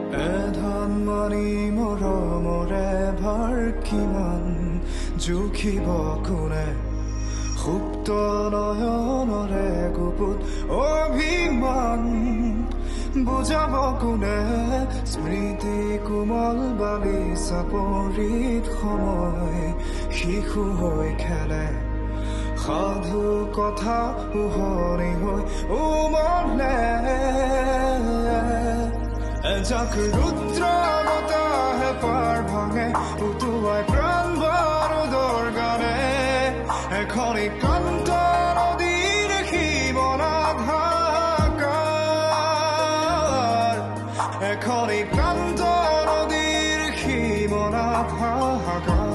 এধন মনি মৰমৰে ভাৰ কিমান জুখিব কোনে সুপ্ত নয়নৰে গুপুত অভিমান বুজাব কোনে স্মৃতি কোমল বালি চাপৰিত সময় শিশু হৈ খেলে সাধু কথা উহৰি হৈ উমলে এজাক ৰুদ্ৰ বতাহে পাৰ ভাঙে উটুৱাই প্ৰাণ বাৰুদৰ গানে এখন একান্ত নদীৰ সীমনাধাকাৰ এখন একান্ত নদীৰ সীমনাধাকাৰ